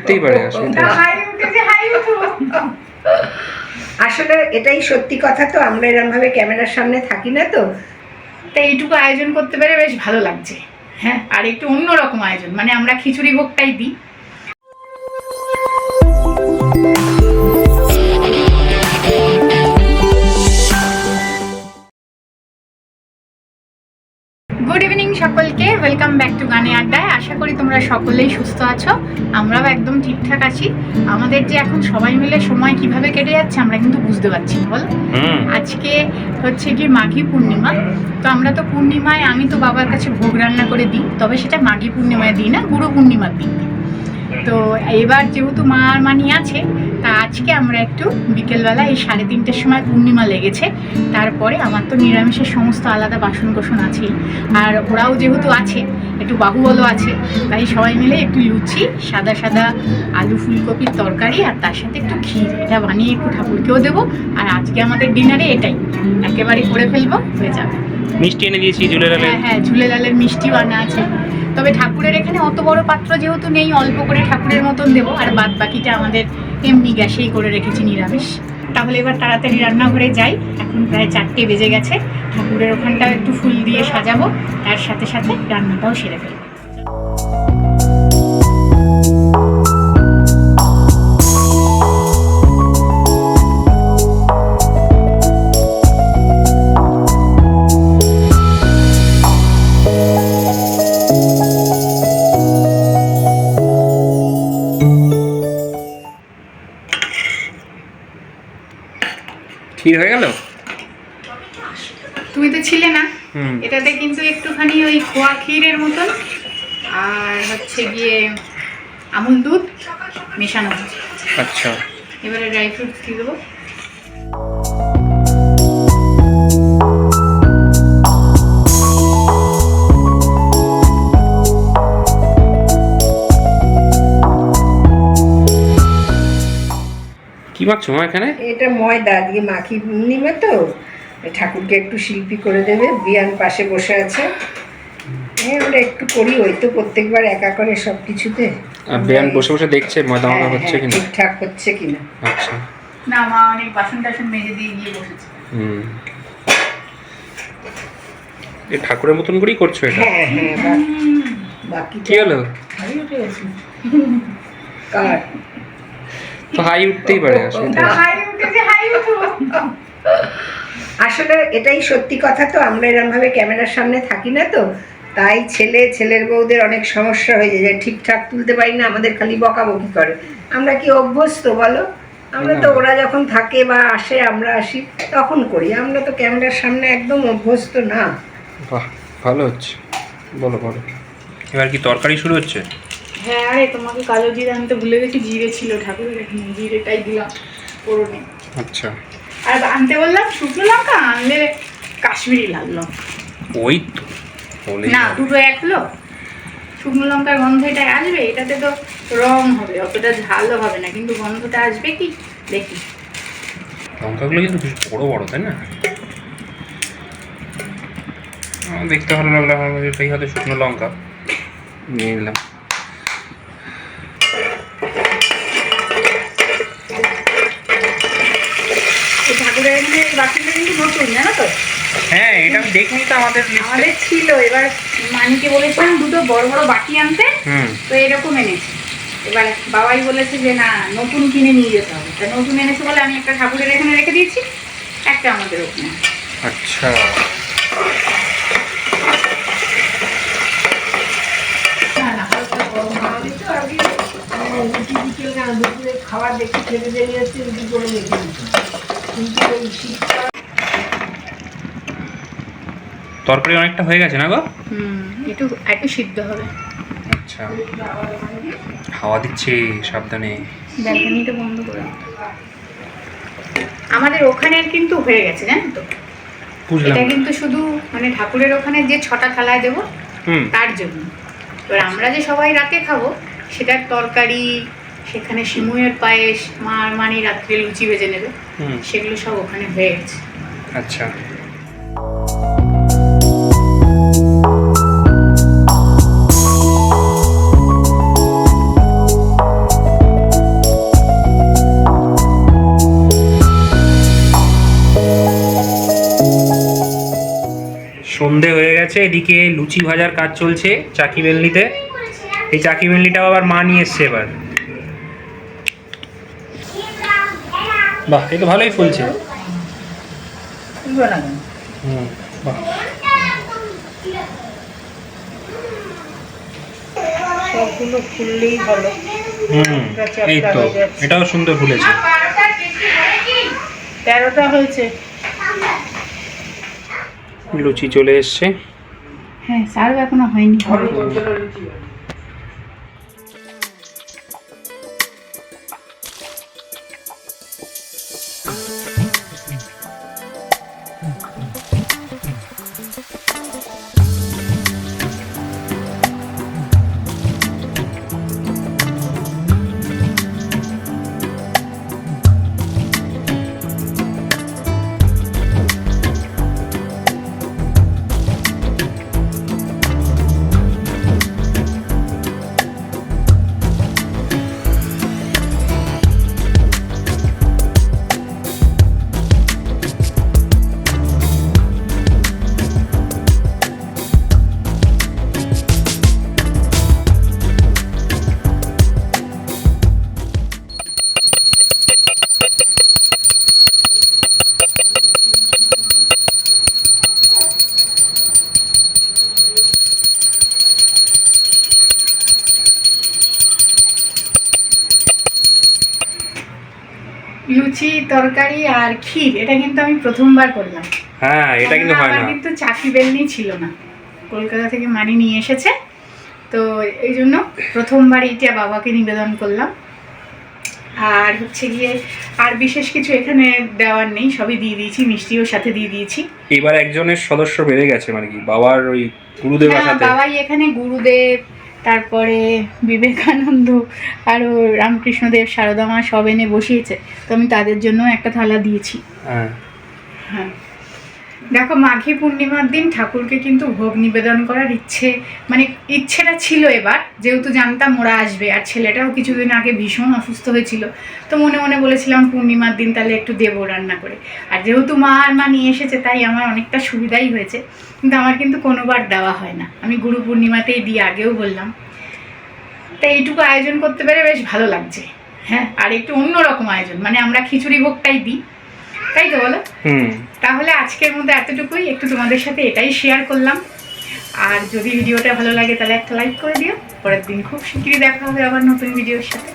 উঠতেই পারে আসলে এটাই সত্যি কথা। তো আমরা এরকম ভাবে ক্যামেরার সামনে থাকি না, তো তাই এইটুকু আয়োজন করতে পেরে বেশ ভালো লাগছে। হ্যাঁ, আর একটু অন্যরকম আয়োজন, মানে আমরা খিচুড়ি ভোগটাই দিই। গুড ইভিনিং সকলকে, ওয়েলকাম ব্যাক টু গানে আড্ডায়। আশা করি তোমরা সকলেই সুস্থ আছো, আমরাও একদম ঠিকঠাক আছি। আমাদের যে এখন সবাই মিলে সময় কিভাবে কেটে যাচ্ছে আমরা কিন্তু বুঝতে পারছি না, বলো। আজকে হচ্ছে কি মাঘী পূর্ণিমা। তো আমরা তো পূর্ণিমায়, আমি তো বাবার কাছে ভোগ রান্না করে দিই, তবে সেটা মাঘী পূর্ণিমায় দিই না, গুরু পূর্ণিমার দিন দিই। তো এবার যেহেতু মা আর মানি আছে, তা আজকে আমরা একটু বিকেলবেলা এই 3:30টার সময় পূর্ণিমা লেগেছে, তারপরে আমার তো নিরামিষের সমস্ত আলাদা বাসন কোসন আছেই, আর ওরাও যেহেতু আছে, একটু বাহুবলও আছে, তাই সবাই মিলে একটু লুচি, সাদা সাদা আলু ফুলকপির তরকারি, আর তার সাথে একটু ক্ষীর, এটা বানিয়ে একটু ঠাকুরকেও দেবো। আর আজকে আমাদের ডিনারে এটাই একেবারে করে ফেলবো, হয়ে যাবে। মিষ্টি এনে দিয়েছি ঝুলেলালের। হ্যাঁ, ঝুলেলালের মিষ্টিও আনা আছে। তবে ঠাকুরের এখানে অত বড় পাত্র যেহেতু নেই, অল্প করে ঠাকুরের মতন দেবো, আর বাদ বাকিটা আমাদের এমনি গ্যাসেই করে রেখেছি নিরামিষ। তাহলে এবার তাড়াতাড়ি রান্নাঘরে যাই, এখন প্রায় 4টে বেজে গেছে। ঠাকুরের ওখানটাও একটু ফুল দিয়ে সাজাবো, তার সাথে সাথে রান্নাটাও সেরে ফেলবো। ক্ষীর হয়ে গেল? তুমি তো ছিলে না, এটাতে কিন্তু একটুখানি ওই খোয়া ক্ষীরের মতন আর হচ্ছে গিয়ে আমুল দুধ মেশানো হচ্ছে। আচ্ছা, এবারে ড্রাই ফ্রুটস দিয়ে দেবো। কি মাখছো মা এখানে? এটা ময়দা দিয়ে মাখি পূর্ণিমা, তো ঠাকুরকে একটু শিল্পী করে দেবে। বিয়ান পাশে বসে আছে, আমরা একটু করি, ওই তো প্রত্যেকবার একা করে সব কিছুতে। আর বিয়ান বসে বসে দেখছে ময়দা মাখা হচ্ছে কিনা, ঠিকঠাক হচ্ছে কিনা। আচ্ছা, না মা অনেক বাসন টাসন মেজে দিয়ে গিয়ে বসেছে। এই ঠাকুরের মতন করেই করছো এটা? হ্যাঁ হ্যাঁ, বাকি কি হলো? হাই উঠে গেছে। কার তো হাই উঠতেই পারে আসলে এটাই সত্যি কথা। তো আমরা এরকম ভাবে ক্যামেরার সামনে থাকি না, তো তাই ছেলের বউদের অনেক সমস্যা হয়ে যায়, ঠিকঠাক তুলতে পারি না, আমাদের খালি বকাবকি করে। আমরা কি অভ্যস্ত বলো? আমরা তো ওরা যখন থাকে বা আসে, আমরা আসি তখন করি, আমরা তো ক্যামেরার সামনে একদম অভ্যস্ত না। বাহ, ভালো হচ্ছে। বলো বলো, এবার কি তরকারি শুরু হচ্ছে? হ্যাঁ, আরে তোমাকে কালো জিরে আনতে ভুলে গেছি, জিরে ছিল ঠাকুরের এখানে, জিরেটাই দিলাম ফোড়নে। আচ্ছা, আর আনতে বললাম শুকনো লঙ্কা, আনলে কাশ্মীরি লাল লঙ্কা। ওই তো বলে না, দুটো একলো। শুকনো লঙ্কার গন্ধ এটা আসবে, এটাতে তো রং হবে, অতটা ঝালও হবে না, কিন্তু গন্ধটা আসবে কি দেখি। লঙ্কাগুলো কিন্তু বেশ বড় বড়, তাই না? দেখতে ভালো লাগলো আমার, এটাই হাতে শুকনো লঙ্কা নিয়ে নিলাম। ঠাকুরের এখানে বাসনটা কিন্তু নতুন, জানো তো? হ্যাঁ, এটা আমি দেখিনি তো, আমাদের ছিল। এবার মানিকে বলেছিলাম দুটো বড় বড় বাটি আনতে, তো এরকম এনেছি। এবার বাবাই বলেছে যে না, নতুন কিনে নিয়ে যেতে হবে, তা নতুন এনেছে বলে আমি একটা ঠাকুরের এখানে রেখে দিয়েছি, একটা আমাদের ওখানে। আচ্ছা, খাবার দেখি খেতে দেরি হচ্ছে, রুটি করে রেখে দিচ্ছি, কিন্তু ওই শীতকাল। তরকারি অনেকটা হয়ে গেছে না গো? একটু একটু সিদ্ধ হবে। আচ্ছা, হাওয়া দিচ্ছে, সাবধানে। ব্যালকনিটা বন্ধ করে। আমাদের ওখানের কিন্তু হয়ে গেছে, জানো তো? এটা কিন্তু শুধু মানে ঠাকুরের ওখানে যে 6টা থালায় দেবো তার জন্য। এবার আমরা যে সবাই রাতে খাবো, সেটার তরকারি, সেখানে সিমুয়ের পায়েস, মার মানি রাত্রে লুচি ভেজে নেবে, সেগুলো সব ওখানে হয়ে গেছে। আচ্ছা, এদিকে লুচি ভাজার কাজ চলছে চাকি বেলনিতে। এই চাকি বেলনিটাও আবার মা নিয়ে এসছে এবার। বাহ, এই তো ভালোই ফুলছে। হুম, বাহ। সবগুলো ফুললেই ভালো। এই তো এটাও সুন্দর ফুলেছে। 13টা হয়েছে। লুচি চলে এসছে। হ্যাঁ, সার্ভ এখনো হয়নি। লুচি, তরকারি আর ক্ষীর, এটা কিন্তু আমি প্রথমবার করলাম। হ্যাঁ, এটা কিন্তু হয় আমার না। কিন্তু চাকি বেলনি ছিল না, কলকাতা থেকে মানি নিয়ে এসেছে, তো এই জন্য প্রথমবার এটা বাবাকে নিবেদন করলাম। আর হচ্ছে গিয়ে আর বিশেষ কিছু এখানে দেওয়ার নেই, সবই দিয়ে দিয়েছি, মিষ্টিও সাথে দিয়ে দিয়েছি। এবার একজনের সদস্য বেড়ে গেছে, মানে কি বাবার ওই গুরুদেব হ্যাঁ, আসাতে। বাবাই এখানে গুরুদেব, তারপরে বিবেকানন্দ, আরও রামকৃষ্ণদেব, সারদা মা সব এনে বসিয়েছে, তো আমি তাদের জন্য একটা থালা দিয়েছি। হ্যাঁ, হ্যাঁ, দেখো মাঘী পূর্ণিমার দিন ঠাকুরকে কিন্তু ভোগ নিবেদন করার ইচ্ছেটা ছিল এবার, যেহেতু জানতাম ওরা আসবে, আর ছেলেটাও কিছুদিন আগে ভীষণ অসুস্থ হয়েছিল, তো মনে মনে বলেছিলাম পূর্ণিমার দিন তাহলে একটু দেবো রান্না করে। আর যেহেতু মা নিয়ে এসেছে, তাই আমার অনেকটা সুবিধাই হয়েছে। কিন্তু আমার কিন্তু কোনোবার দেওয়া হয় না, আমি গুরু পূর্ণিমাতেই দিই, আগেও বললাম। তাই এইটুকু আয়োজন করতে পেরে বেশ ভালো লাগছে। হ্যাঁ, আর একটু অন্যরকম আয়োজন, মানে আমরা খিচুড়ি ভোগটাই দিই, তাই তো বলো? তাহলে আজকের মধ্যে এতটুকুই, একটু তোমাদের সাথে এটাই শেয়ার করলাম। আর যদি ভিডিওটা ভালো লাগে তাহলে একটা লাইক করে দিও। পরের দিন খুব শিগগিরই দেখা হবে আবার নতুন ভিডিওর সাথে।